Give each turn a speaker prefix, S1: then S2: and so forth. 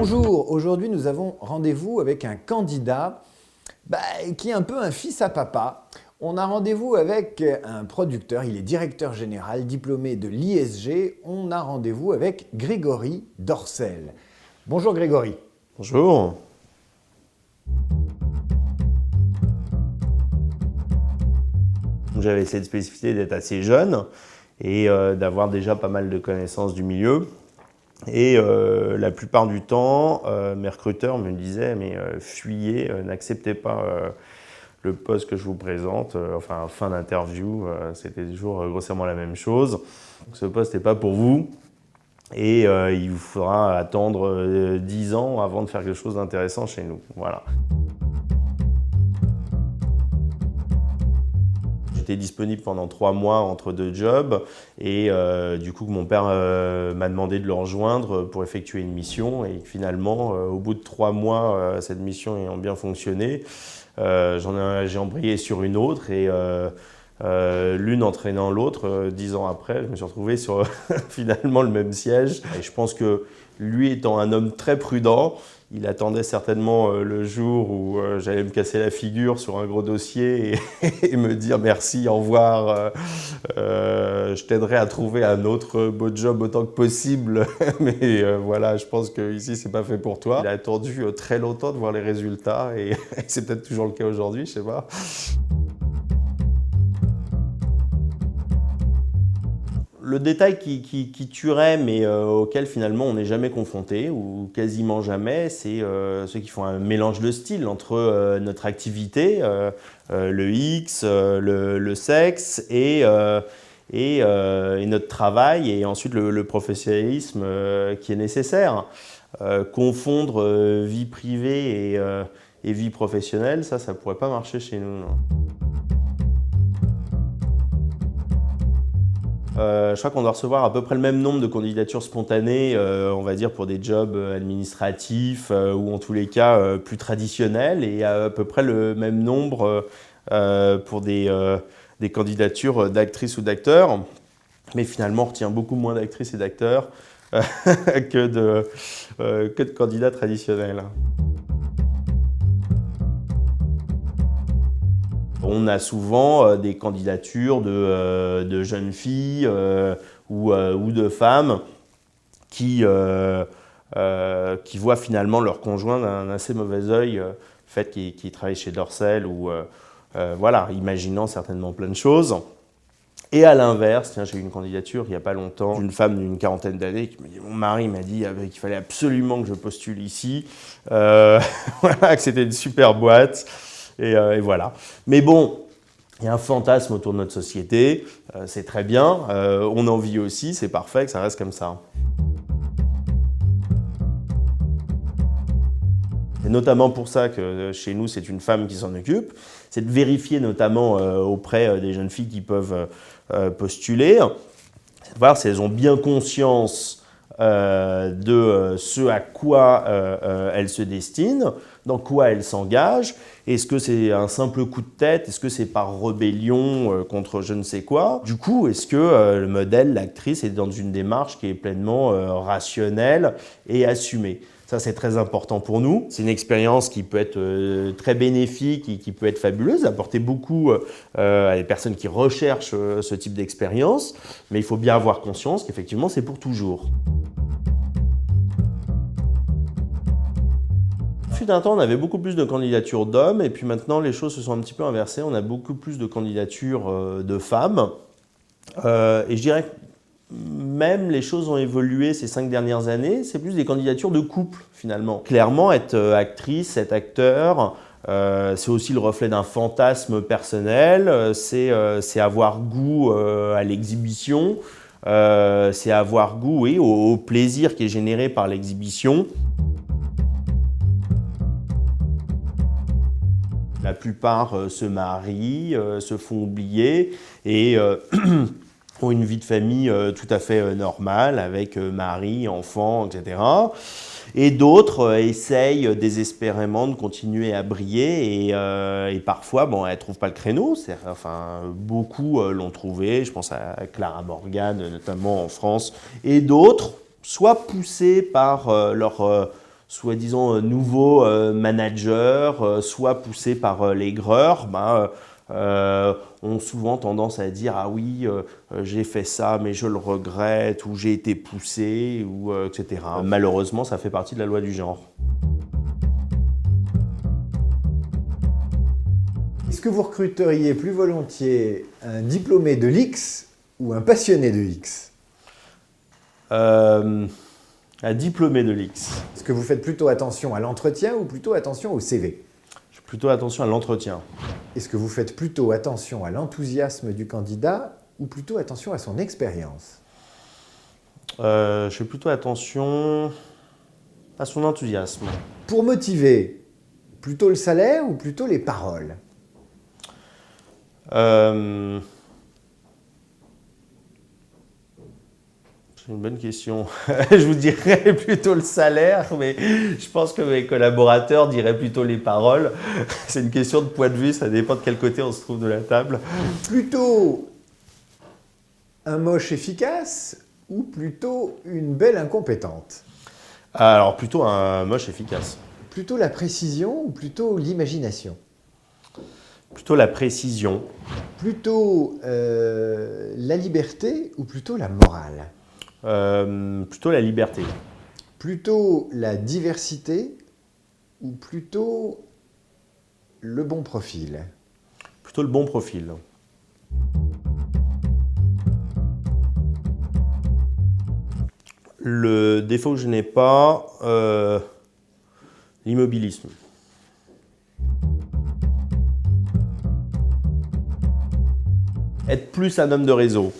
S1: Bonjour, aujourd'hui nous avons rendez-vous avec un candidat qui est un peu un fils à papa. On a rendez-vous avec un producteur, il est directeur général, diplômé de l'ISG. On a rendez-vous avec Grégory Dorcel. Bonjour Grégory.
S2: Bonjour. J'avais cette spécificité d'être assez jeune et d'avoir déjà pas mal de connaissances du milieu. Et la plupart du temps, mes recruteurs me disaient « mais fuyez, n'acceptez pas le poste que je vous présente ». Enfin, fin d'interview, c'était toujours grossièrement la même chose. Donc, ce poste n'est pas pour vous et il vous faudra attendre 10 ans avant de faire quelque chose d'intéressant chez nous. Voilà. J'étais disponible pendant 3 mois entre 2 jobs et du coup mon père m'a demandé de le rejoindre pour effectuer une mission et finalement au bout de 3 mois cette mission ayant bien fonctionné, j'ai embrayé sur une autre et l'une entraînant l'autre, 10 ans après, je me suis retrouvé sur finalement le même siège. Et je pense que lui étant un homme très prudent, il attendait certainement le jour où j'allais me casser la figure sur un gros dossier et me dire merci, au revoir, je t'aiderai à trouver un autre beau job autant que possible, mais voilà, je pense qu'ici c'est pas fait pour toi. Il a attendu très longtemps de voir les résultats et c'est peut-être toujours le cas aujourd'hui, je sais pas. Le détail qui tuerait, mais auquel finalement on n'est jamais confronté, ou quasiment jamais, c'est ceux qui font un mélange de style entre notre activité, le X, le sexe et notre travail, et ensuite le professionnalisme qui est nécessaire. Confondre vie privée et vie professionnelle, ça ne pourrait pas marcher chez nous, non. Je crois qu'on doit recevoir à peu près le même nombre de candidatures spontanées, on va dire pour des jobs administratifs ou en tous les cas plus traditionnels, et à peu près le même nombre pour des candidatures d'actrices ou d'acteurs. Mais finalement, on retient beaucoup moins d'actrices et d'acteurs que de candidats traditionnels. On a souvent des candidatures de jeunes filles ou de femmes qui voient finalement leur conjoint d'un assez mauvais œil, le fait qu'ils travaillent chez Dorcel ou voilà, imaginant certainement plein de choses. Et à l'inverse, j'ai eu une candidature il n'y a pas longtemps d'une femme d'une quarantaine d'années qui m'a dit, mon mari m'a dit qu'il fallait absolument que je postule ici, voilà, que c'était une super boîte. Et voilà. Mais bon, il y a un fantasme autour de notre société, c'est très bien, on en vit aussi, c'est parfait que ça reste comme ça. C'est notamment pour ça que chez nous, c'est une femme qui s'en occupe. C'est de vérifier notamment auprès des jeunes filles qui peuvent postuler, c'est de voir si elles ont bien conscience de ce à quoi elles se destinent, dans quoi elles s'engagent. Est-ce que c'est un simple coup de tête? Est-ce que c'est par rébellion contre je ne sais quoi? Du coup, est-ce que le modèle, l'actrice, est dans une démarche qui est pleinement rationnelle et assumée? Ça, c'est très important pour nous. C'est une expérience qui peut être très bénéfique et qui peut être fabuleuse, apporter beaucoup à des personnes qui recherchent ce type d'expérience. Mais il faut bien avoir conscience qu'effectivement, c'est pour toujours. Fut un temps, on avait beaucoup plus de candidatures d'hommes et puis maintenant, les choses se sont un petit peu inversées. On a beaucoup plus de candidatures de femmes. Et je dirais que même les choses ont évolué ces 5 dernières années. C'est plus des candidatures de couple, finalement. Clairement, être actrice, être acteur, c'est aussi le reflet d'un fantasme personnel. C'est avoir goût à l'exhibition. C'est avoir goût, oui, au plaisir qui est généré par l'exhibition. La plupart se marient, se font oublier et ont une vie de famille tout à fait normale avec mari, enfants, etc. Et d'autres essayent désespérément de continuer à briller et parfois, bon, elles ne trouvent pas le créneau. Enfin, beaucoup l'ont trouvé, je pense à Clara Morgan, notamment en France, et d'autres, soit poussées par leur soi-disant nouveaux managers, soit poussés par l'aigreur, ont souvent tendance à dire « Ah oui, j'ai fait ça, mais je le regrette » ou « J'ai été poussé » ou etc. Malheureusement, ça fait partie de la loi du genre.
S1: Est-ce que vous recruteriez plus volontiers un diplômé de l'X ou un passionné de X?
S2: Un diplômé de l'X.
S1: Est-ce que vous faites plutôt attention à l'entretien ou plutôt attention au CV?
S2: Je fais plutôt attention à l'entretien.
S1: Est-ce que vous faites plutôt attention à l'enthousiasme du candidat ou plutôt attention à son expérience?
S2: Je fais plutôt attention à son enthousiasme.
S1: Pour motiver, plutôt le salaire ou plutôt les paroles?
S2: C'est une bonne question. Je vous dirais plutôt le salaire, mais je pense que mes collaborateurs diraient plutôt les paroles. C'est une question de point de vue, ça dépend de quel côté on se trouve de la table.
S1: Plutôt un moche efficace ou plutôt une belle incompétente?
S2: Alors plutôt un moche efficace.
S1: Plutôt la précision ou plutôt l'imagination?
S2: Plutôt la précision.
S1: Plutôt la liberté ou plutôt la morale?
S2: Plutôt la liberté.
S1: Plutôt la diversité ou plutôt le bon profil?
S2: Plutôt le bon profil. Le défaut que je n'ai pas, l'immobilisme. Être plus un homme de réseau.